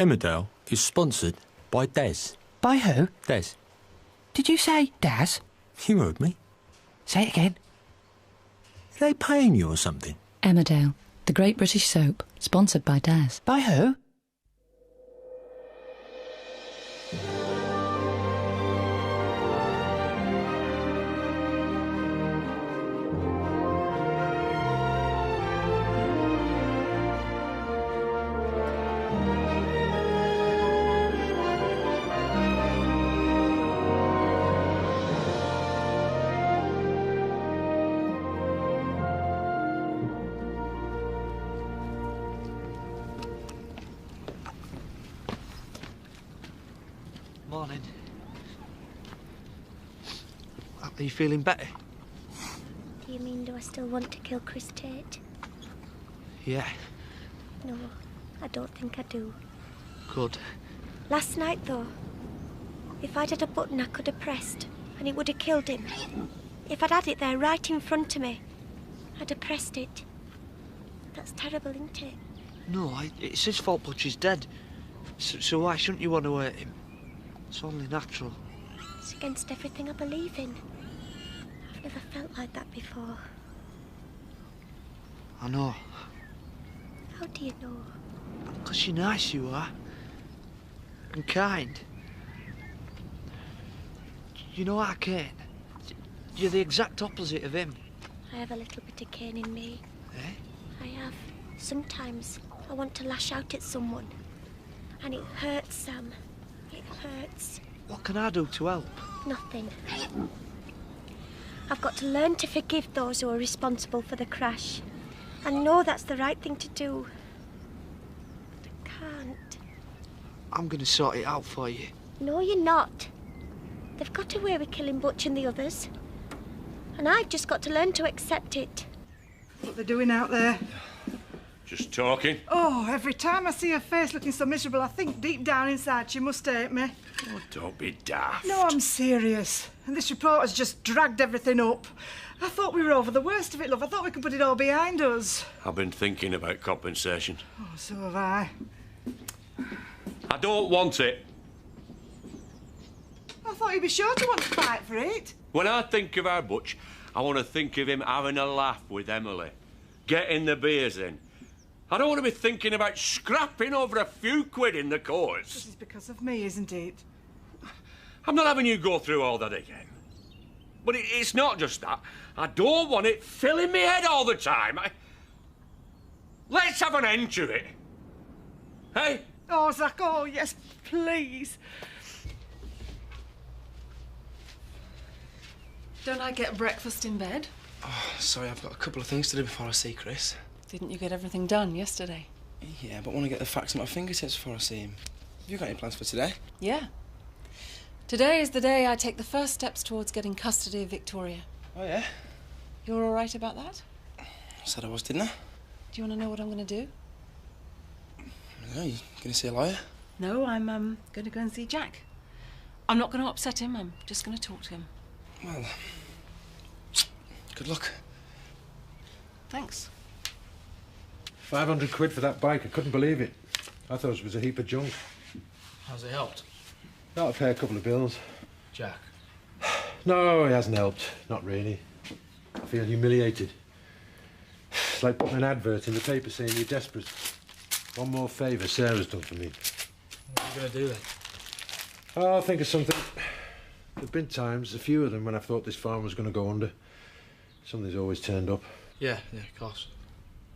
Emmerdale is sponsored by Des. By who? Des. Did you say Daz? You heard me. Say it again. Are they paying you or something? Emmerdale, the great British soap, sponsored by Daz. By who? Morning. Are you feeling better? Do you mean, do I still want to kill Chris Tate? Yeah. No, I don't think I do. Good. Last night, though, if I'd had a button I could have pressed, and it would have killed him. If I'd had it there right in front of me, I'd have pressed it. That's terrible, isn't it? No, it's his fault Butcher's dead. So why shouldn't you want to hurt him? It's only natural. It's against everything I believe in. I've never felt like that before. I know. How do you know? 'Cause you're nice, you are. And kind. You know what, Kane? You're the exact opposite of him. I have a little bit of Cain in me. Eh? I have. Sometimes I want to lash out at someone. And it hurts, Sam. It hurts. What can I do to help? Nothing. I've got to learn to forgive those who are responsible for the crash. I know that's the right thing to do. But I can't. I'm gonna sort it out for you. No, you're not. They've got away with killing Butch and the others. And I've just got to learn to accept it. What they're doing out there? Just talking. Oh, every time I see her face looking so miserable, I think deep down inside she must hate me. Oh, don't be daft. No, I'm serious. And this report has just dragged everything up. I thought we were over the worst of it, love. I thought we could put it all behind us. I've been thinking about compensation. Oh, so have I. I don't want it. I thought you'd be sure to want to fight for it. When I think of our Butch, I want to think of him having a laugh with Emily, getting the beers in. I don't want to be thinking about scrapping over a few quid in the courts. This is because of me, isn't it? I'm not having you go through all that again. But it's not just that. I don't want it filling me head all the time. Let's have an end to it. Hey? Oh, Zach, oh, yes, please. Don't I get breakfast in bed? Oh, sorry, I've got a couple of things to do before I see Chris. Didn't you get everything done yesterday? Yeah, but I want to get the facts at my fingertips before I see him. Have you got any plans for today? Yeah. Today is the day I take the first steps towards getting custody of Victoria. Oh, yeah? You're all right about that? I said I was, didn't I? Do you want to know what I'm going to do? No, you going to see a lawyer? No, I'm going to go and see Jack. I'm not going to upset him. I'm just going to talk to him. Well, good luck. Thanks. 500 quid for that bike. I couldn't believe it. I thought it was a heap of junk. How's it helped? That'll pay a couple of bills. Jack? No, it hasn't helped. Not really. I feel humiliated. It's like putting an advert in the paper saying you're desperate. One more favour Sarah's done for me. What are you going to do then? Oh, I'll think of something. There've been times, a few of them, when I've thought this farm was going to go under. Something's always turned up. Yeah, of course.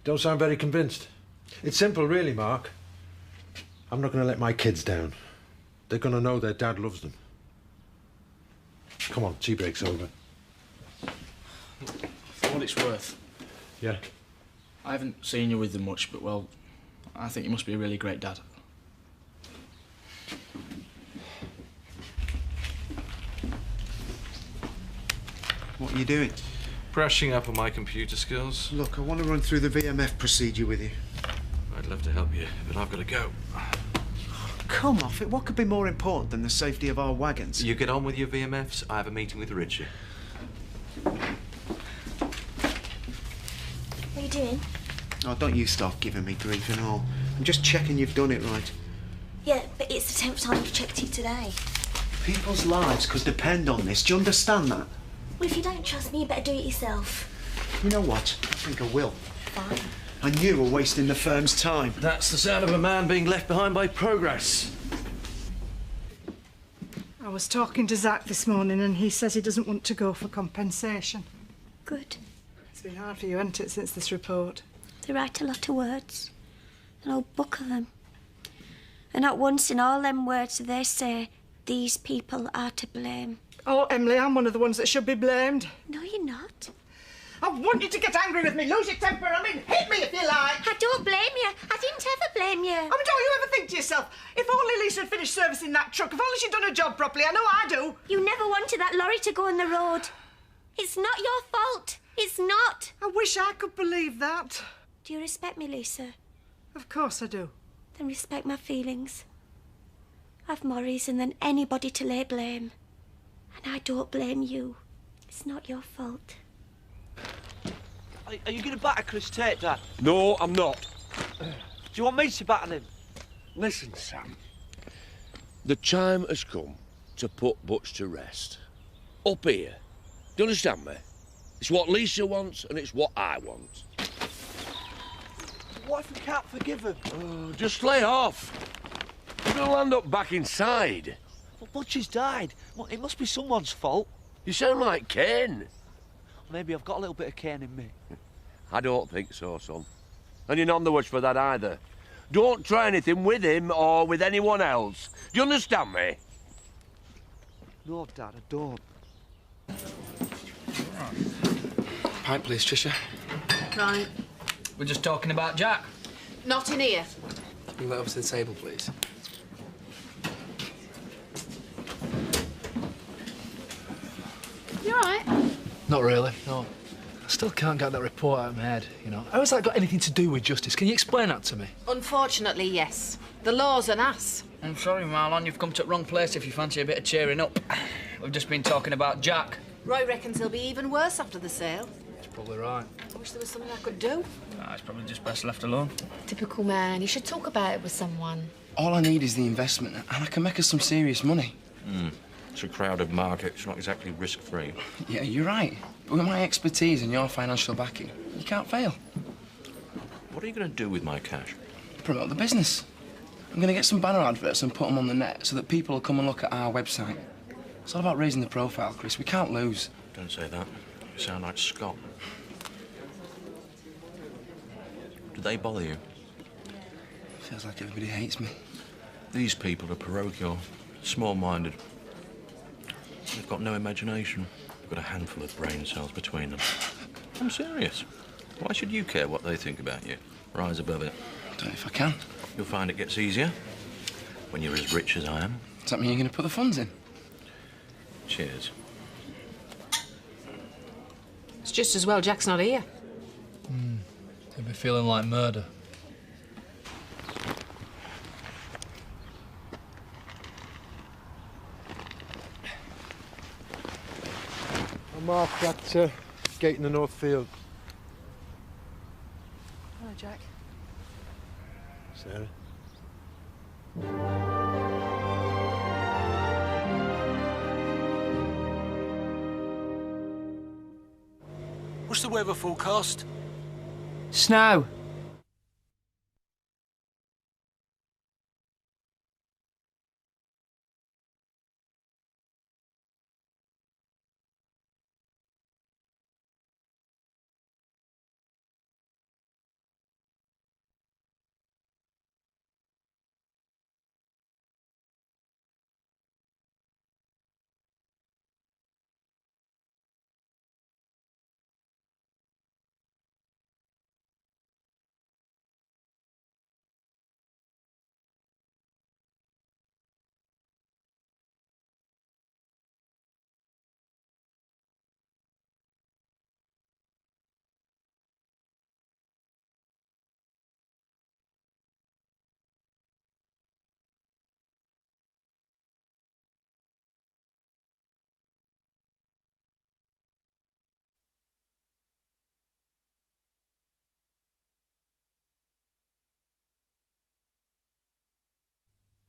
Don't sound very convinced. It's simple, really, Mark. I'm not going to let my kids down. They're going to know their dad loves them. Come on, tea break's over. For what it's worth, Yeah? I haven't seen you with them much, but, well, I think you must be a really great dad. What are you doing? Brushing up on my computer skills. Look, I want to run through the VMF procedure with you. I'd love to help you, but I've got to go. Come off it. What could be more important than the safety of our wagons? You get on with your VMFs. I have a meeting with Richie. What are you doing? Oh, don't you start giving me grief and all. I'm just checking you've done it right. Yeah, but it's the 10th time you've checked it today. People's lives could depend on this. Do you understand that? Well, if you don't trust me, you better do it yourself. You know what? I think I will. Fine. And you were wasting the firm's time. That's the sound of a man being left behind by progress. I was talking to Zach this morning and he says he doesn't want to go for compensation. Good. It's been hard for you, hasn't it, since this report? They write a lot of words. An old book of them. And not once in all them words do they say, these people are to blame. Oh, Emily, I'm one of the ones that should be blamed. No, you're not. I want you to get angry with me, lose your temper, hit me if you like. I don't blame you. I didn't ever blame you. I mean, don't you ever think to yourself, if only Lisa had finished servicing that truck, if only she'd done her job properly, I know I do. You never wanted that lorry to go on the road. It's not your fault. It's not. I wish I could believe that. Do you respect me, Lisa? Of course I do. Then respect my feelings. I've more reason than anybody to lay blame. And I don't blame you. It's not your fault. Are you going to batter Chris Tate, Dad? No, I'm not. Do you want me to batter him? Listen, Sam. The time has come to put Butch to rest. Up here. Do you understand me? It's what Lisa wants and it's what I want. What if we can't forgive him? Oh, just lay off. You'll end up back inside. But Butch has died. Well, it must be someone's fault. You sound like Cain. Maybe I've got a little bit of Cain in me. I don't think so, son. And you're none the worse for that either. Don't try anything with him or with anyone else. Do you understand me? No, Dad, I don't. Pipe, please, Trisha. Right. We're just talking about Jack. Not in here. Bring that over to the table, please. You all right? Not really, no. I still can't get that report out of my head, you know. How has that got anything to do with justice? Can you explain that to me? Unfortunately, yes. The law's an ass. I'm sorry, Marlon, you've come to the wrong place if you fancy a bit of cheering up. We've just been talking about Jack. Roy reckons he'll be even worse after the sale. That's probably right. I wish there was something I could do. Nah, it's probably just best left alone. Typical man. You should talk about it with someone. All I need is the investment, and I can make us some serious money. It's a crowded market. It's not exactly risk-free. Yeah, you're right. But with my expertise and your financial backing, you can't fail. What are you going to do with my cash? Promote the business. I'm going to get some banner adverts and put them on the net so that people will come and look at our website. It's all about raising the profile, Chris. We can't lose. Don't say that. You sound like Scott. Do they bother you? Feels like everybody hates me. These people are parochial, small-minded. They've got no imagination. They've got a handful of brain cells between them. I'm serious. Why should you care what they think about you? Rise above it. Don't know if I can. You'll find it gets easier when you're as rich as I am. Does that mean you're going to put the funds in? Cheers. It's just as well Jack's not here. He'll be feeling like murder. I'm off that gate in the north field. Hello, Jack. Sarah. What's the weather forecast? Snow.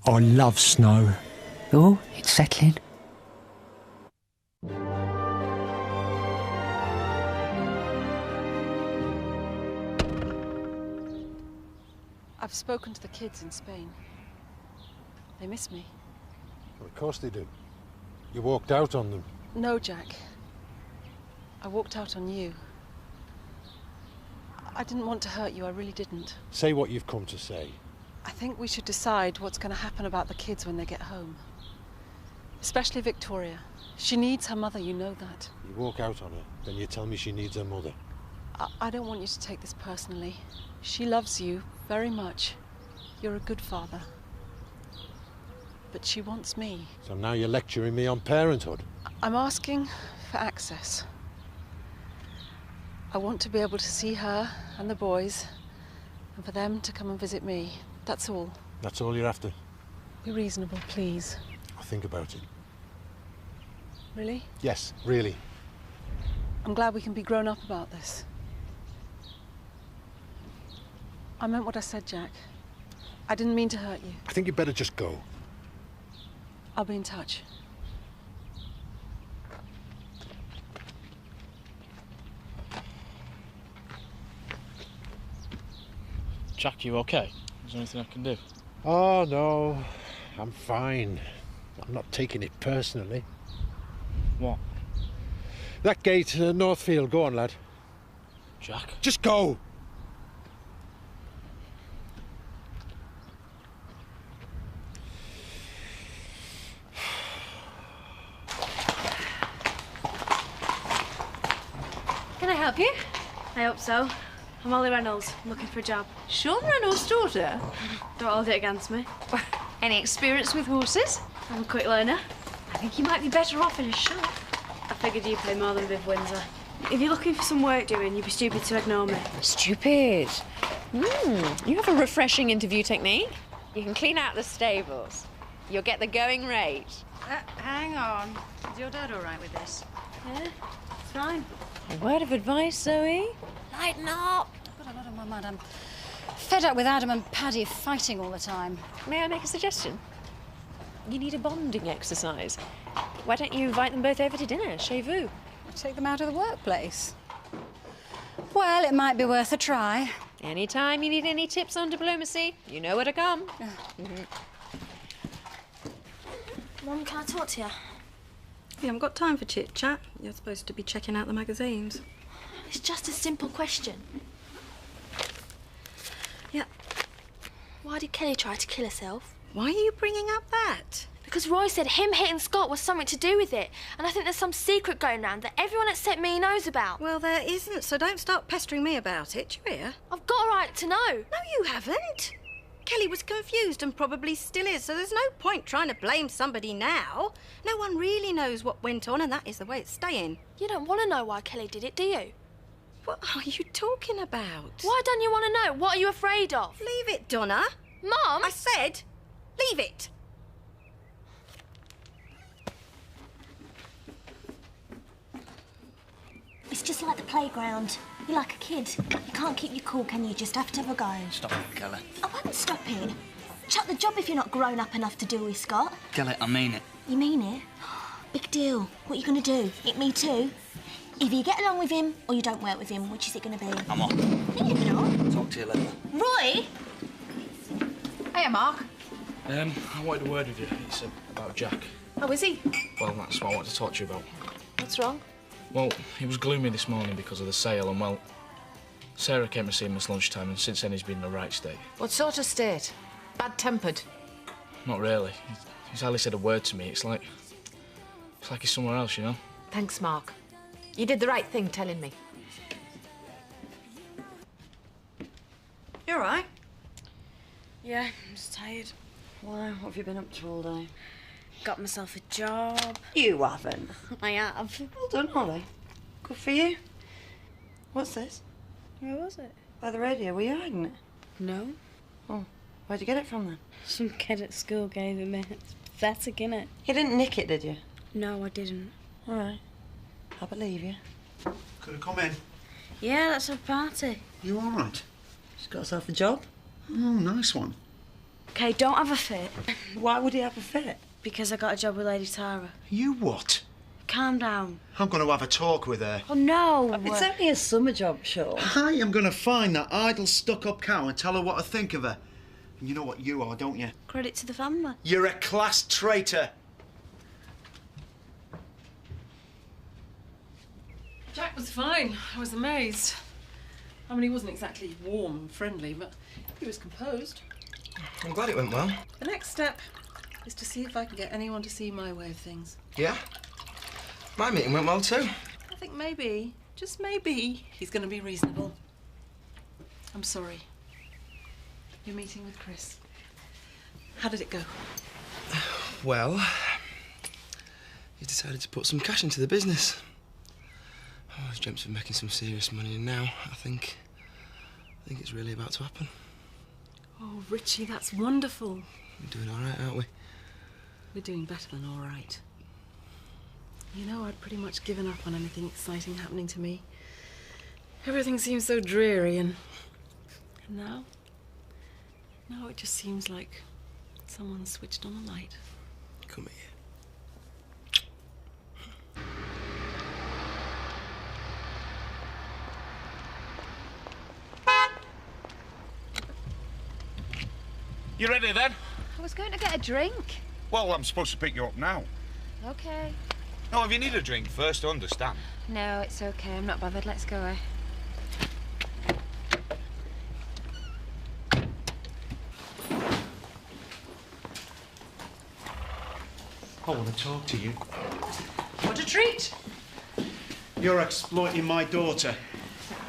I love snow. Oh, it's settling. I've spoken to the kids in Spain. They miss me. Well, of course they do. You walked out on them. No, Jack. I walked out on you. I didn't want to hurt you, I really didn't. Say what you've come to say. I think we should decide what's going to happen about the kids when they get home. Especially Victoria. She needs her mother, you know that. You walk out on her, then you tell me she needs her mother. I don't want you to take this personally. She loves you very much. You're a good father. But she wants me. So now you're lecturing me on parenthood. I'm asking for access. I want to be able to see her and the boys, and for them to come and visit me. That's all. That's all you're after? Be reasonable, please. I'll think about it. Really? Yes, really. I'm glad we can be grown up about this. I meant what I said, Jack. I didn't mean to hurt you. I think you'd better just go. I'll be in touch. Jack, you okay? Is there anything I can do? Oh, no. I'm fine. I'm not taking it personally. What? That gate, Northfield. Go on, lad. Jack? Just go! Can I help you? I hope so. I'm Ollie Reynolds. I'm looking for a job. Sean Reynolds' daughter? Don't hold it against me. Any experience with horses? I'm a quick learner. I think you might be better off in a shop. I figured you pay more than Viv Windsor. If you're looking for some work doing, you'd be stupid to ignore me. Stupid. You have a refreshing interview technique. You can clean out the stables. You'll get the going rate. Hang on. Is your dad all right with this? Yeah, it's fine. A word of advice, Zoe? Lighten up. I've got a lot on my mind. I'm fed up with Adam and Paddy fighting all the time. May I make a suggestion? You need a bonding exercise. Why don't you invite them both over to dinner, chez vous? Take them out of the workplace. Well, it might be worth a try. Anytime you need any tips on diplomacy, you know where to come. Mum, can I talk to you? You haven't got time for chit-chat. You're supposed to be checking out the magazines. It's just a simple question. Yeah. Why did Kelly try to kill herself? Why are you bringing up that? Because Roy said him hitting Scott was something to do with it. And I think there's some secret going round that everyone except me knows about. Well, there isn't, so don't start pestering me about it. Do you hear? I've got a right to know. No, you haven't. Kelly was confused and probably still is, so there's no point trying to blame somebody now. No one really knows what went on, and that is the way it's staying. You don't want to know why Kelly did it, do you? What are you talking about? Why don't you want to know? What are you afraid of? Leave it, Donna. Mum! I said, leave it. It's just like the playground. You're like a kid. You can't keep your cool, can you? Just have to have a go. Stop it, Kelly. I won't stop it. Chuck the job if you're not grown up enough to do with Scott. Kelly, I mean it. You mean it? Big deal. What are you going to do? Hit me too? Either you get along with him or you don't work with him. Which is it going to be? I'm off. No, you're not. Talk to you later. Roy! Hiya, Mark. I wanted a word with you. It's about Jack. How is he? Well, that's what I wanted to talk to you about. What's wrong? Well, he was gloomy this morning because of the sale, and well, Sarah came to see him this lunchtime, and since then he's been in the right state. What sort of state? Bad-tempered? Not really. He's hardly said a word to me. It's like he's somewhere else, you know? Thanks, Mark. You did the right thing telling me. You all right? Yeah, I'm just tired. Why? What have you been up to all day? Got myself a job. You haven't. I have. Well done, Holly. Good for you. What's this? Where was it? By the radio. Were you hiding it? No. Oh, where'd you get it from then? Some kid at school gave it me. It's pathetic, innit? You didn't nick it, did you? No, I didn't. All right. I believe you. Could I come in? Yeah, that's a party. You all right? She's got herself a job. Oh, nice one. OK, don't have a fit. Why would he have a fit? Because I got a job with Lady Tara. You what? Calm down. I'm going to have a talk with her. Oh, no. It's only a summer job, Sean. I am going to find that idle, stuck-up cow and tell her what I think of her. And you know what you are, don't you? Credit to the family. You're a class traitor. Jack was fine. I was amazed. I mean, he wasn't exactly warm and friendly, but he was composed. I'm glad it went well. The next step is to see if I can get anyone to see my way of things. Yeah? My meeting went well too. I think maybe, just maybe, he's going to be reasonable. I'm sorry. Your meeting with Chris. How did it go? Well, he decided to put some cash into the business. Oh, I was dreamt of making some serious money, and now I think it's really about to happen. Oh, Richie, that's wonderful. We're doing all right, aren't we? We're doing better than all right. You know, I'd pretty much given up on anything exciting happening to me. Everything seems so dreary, and now it just seems like someone switched on a light. Come here. You ready then? I was going to get a drink. Well, I'm supposed to pick you up now. Okay. No, if you need a drink first, I understand. No, it's okay. I'm not bothered. Let's go, eh? I want to talk to you. What a treat. You're exploiting my daughter.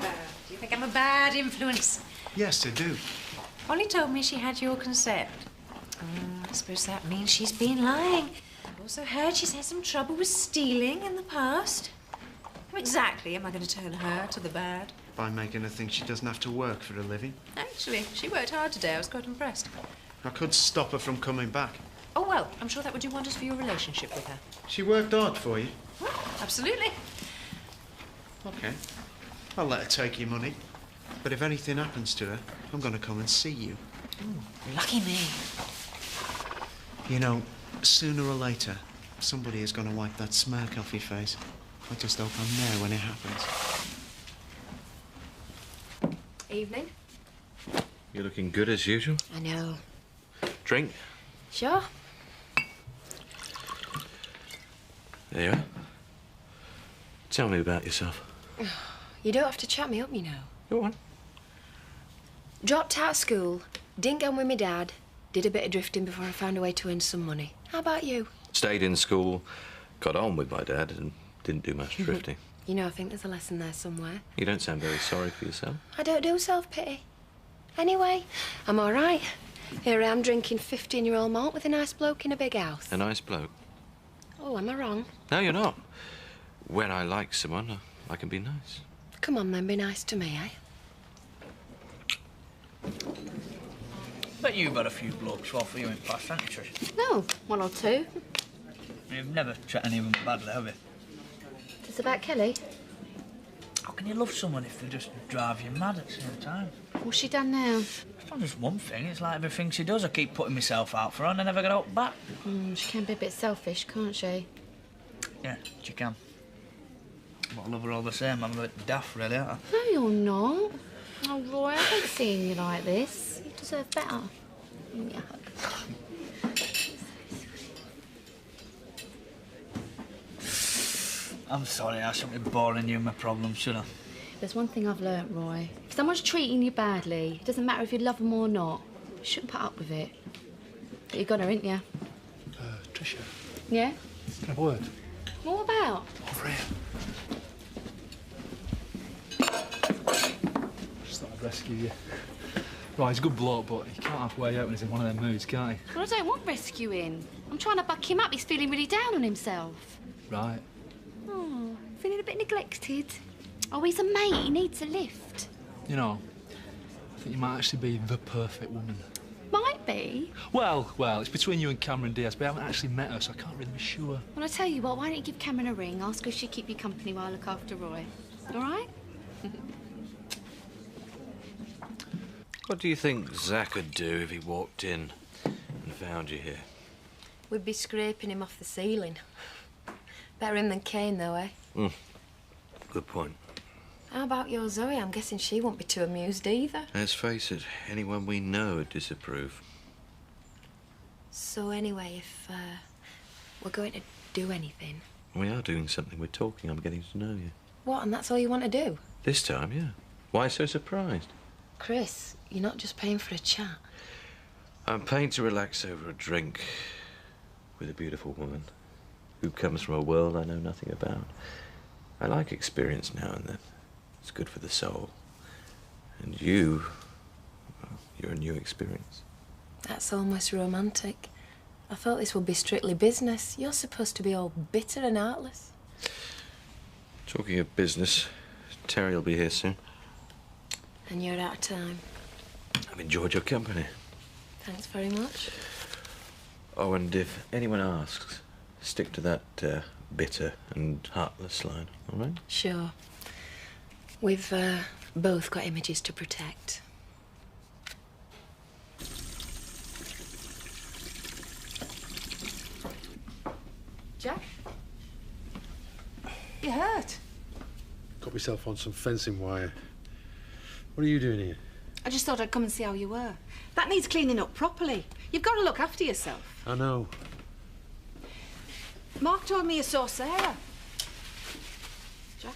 Do you think I'm a bad influence? Yes, I do. Ollie told me she had your consent. I suppose that means she's been lying. I've also heard she's had some trouble with stealing in the past. How exactly am I going to turn her to the bad? By making her think she doesn't have to work for a living. Actually, she worked hard today. I was quite impressed. I could stop her from coming back. Oh, well, I'm sure that would do wonders for your relationship with her. She worked hard for you. Absolutely. OK. I'll let her take your money. But if anything happens to her, I'm going to come and see you. Lucky me. You know, sooner or later, somebody is going to wipe that smirk off your face. I just hope I'm there when it happens. Evening. You're looking good as usual. I know. Drink? Sure. There you are. Tell me about yourself. You don't have to chat me up, you know. Go on. Dropped out of school, didn't go with my dad, did a bit of drifting before I found a way to earn some money. How about you? Stayed in school, got on with my dad, and didn't do much drifting. You know, I think there's a lesson there somewhere. You don't sound very sorry for yourself. I don't do self-pity. Anyway, I'm all right. Here I am drinking 15-year-old malt with a nice bloke in a big house. A nice bloke. Oh, am I wrong? No, you're not. When I like someone, I can be nice. Come on, then, be nice to me, eh? Bet you've had a few blokes fall for you in past, haven't you, Trish? No, one or two. You've never treated anyone badly, have you? It's about Kelly. How can you love someone if they just drive you mad at the same time? What's she done now? It's not just one thing, it's like everything she does. I keep putting myself out for her and I never get out back. She can be a bit selfish, can't she? Yeah, she can. But I love her all the same. I'm a bit daft, really, aren't I? No, you're not. Oh, Roy, I hate seeing you like this. You deserve better. Yeah. I'm sorry, I shouldn't be boring you with my problems, should I? There's one thing I've learnt, Roy. If someone's treating you badly, it doesn't matter if you love them or not. You shouldn't put up with it. But you got her, ain't you? Tricia, Yeah? can I have a word? What about? Over here. Just thought I'd rescue you. Right, he's a good bloke, but he can't halfway out when he's in one of them moods, can he? Well, I don't want rescuing. I'm trying to buck him up. He's feeling really down on himself. Right. Oh, feeling a bit neglected. Oh, he's a mate. He needs a lift. You know, I think you might actually be the perfect woman. Might be. Well, it's between you and Cameron Diaz, but I haven't actually met her, so I can't really be sure. Well, I tell you what, why don't you give Cameron a ring? Ask her if she'll keep you company while I look after Roy. All right? What do you think Zach would do if he walked in? found you here. We'd be scraping him off the ceiling. Better him than Kane, though, eh? Good point. How about your Zoe? I'm guessing she won't be too amused either. Let's face it, anyone we know would disapprove. So anyway, if we're going to do anything... We are doing something. We're talking. I'm getting to know you. What, and that's all you want to do? This time, yeah. Why so surprised? Chris, you're not just paying for a chat. I'm paying to relax over a drink with a beautiful woman who comes from a world I know nothing about. I like experience now and then. It's good for the soul. And you, well, you're a new experience. That's almost romantic. I thought this would be strictly business. You're supposed to be all bitter and heartless. Talking of business, Terry will be here soon. And you're out of time. I've enjoyed your company. Thanks very much. Oh, and if anyone asks, stick to that bitter and heartless line, all right? Sure. We've both got images to protect. Jack? You hurt? Got myself on some fencing wire. What are you doing here? I just thought I'd come and see how you were. That needs cleaning up properly. You've got to look after yourself. I know. Mark told me you saw Sarah. Jack?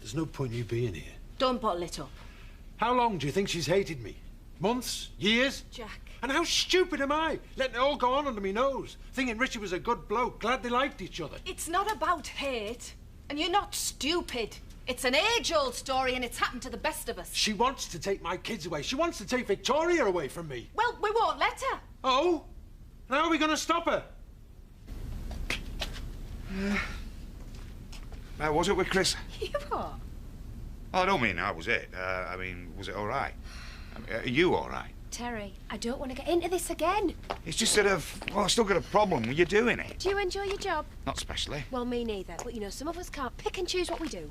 There's no point in you being here. Don't bottle it up. How long do you think she's hated me? Months? Years? Jack. And how stupid am I? Letting it all go on under me nose. Thinking Richie was a good bloke. Glad they liked each other. It's not about hate. And you're not stupid. It's an age-old story and it's happened to the best of us. She wants to take my kids away. She wants to take Victoria away from me. Well, we won't let her. Oh? And how are we going to stop her? How was it with Chris? You what? Oh, I don't mean how was it. I mean, was it all right? I mean, are you all right? Terry, I don't want to get into this again. It's just that I've still got a problem with you doing it. Do you enjoy your job? Not especially. Well, me neither. But, you know, some of us can't pick and choose what we do.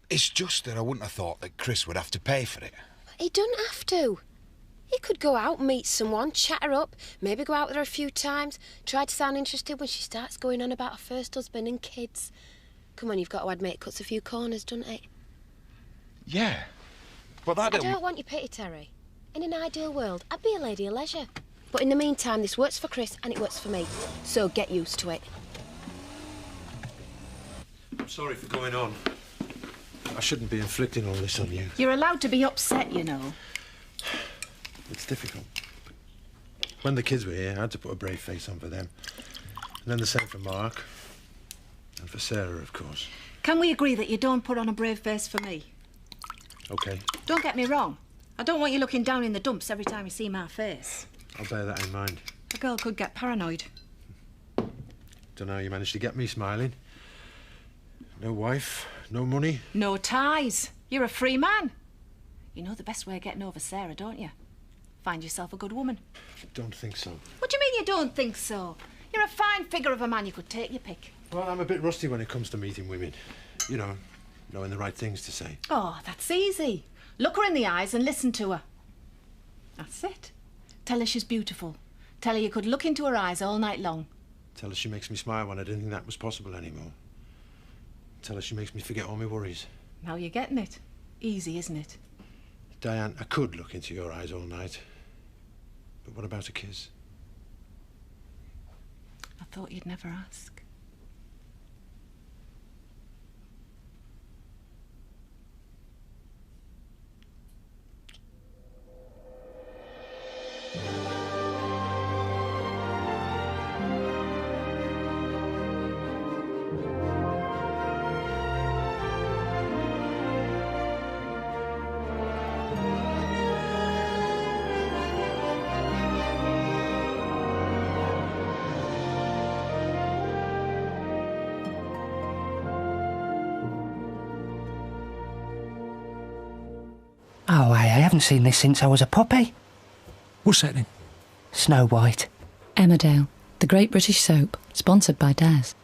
It's just that I wouldn't have thought that Chris would have to pay for it. He doesn't have to. He could go out, meet someone, chat her up, maybe go out with her a few times, try to sound interested when she starts going on about her first husband and kids. Come on, you've got to admit it cuts a few corners, doesn't it? Yeah, but that I don't want your pity, Terry. In an ideal world, I'd be a lady of leisure. But in the meantime, this works for Chris and it works for me. So get used to it. I'm sorry for going on. I shouldn't be inflicting all this on you. You're allowed to be upset, you know. It's difficult. When the kids were here, I had to put a brave face on for them. And then the same for Mark. And for Sarah, of course. Can we agree that you don't put on a brave face for me? OK. Don't get me wrong. I don't want you looking down in the dumps every time you see my face. I'll bear that in mind. A girl could get paranoid. Don't know how you managed to get me smiling. No wife, no money. No ties. You're a free man. You know the best way of getting over Sarah, don't you? Find yourself a good woman. Don't think so. What do you mean you don't think so? You're a fine figure of a man. You could take your pick. Well, I'm a bit rusty when it comes to meeting women. You know, knowing the right things to say. Oh, that's easy. Look her in the eyes and listen to her. That's it. Tell her she's beautiful. Tell her you could look into her eyes all night long. Tell her she makes me smile when I didn't think that was possible anymore. Tell her she makes me forget all my worries. Now you're getting it. Easy, isn't it? Diane, I could look into your eyes all night. But what about a kiss? I thought you'd never ask. Oh, I haven't seen this since I was a puppy. What's that then? Snow White. Emmerdale, the great British soap, sponsored by Daz.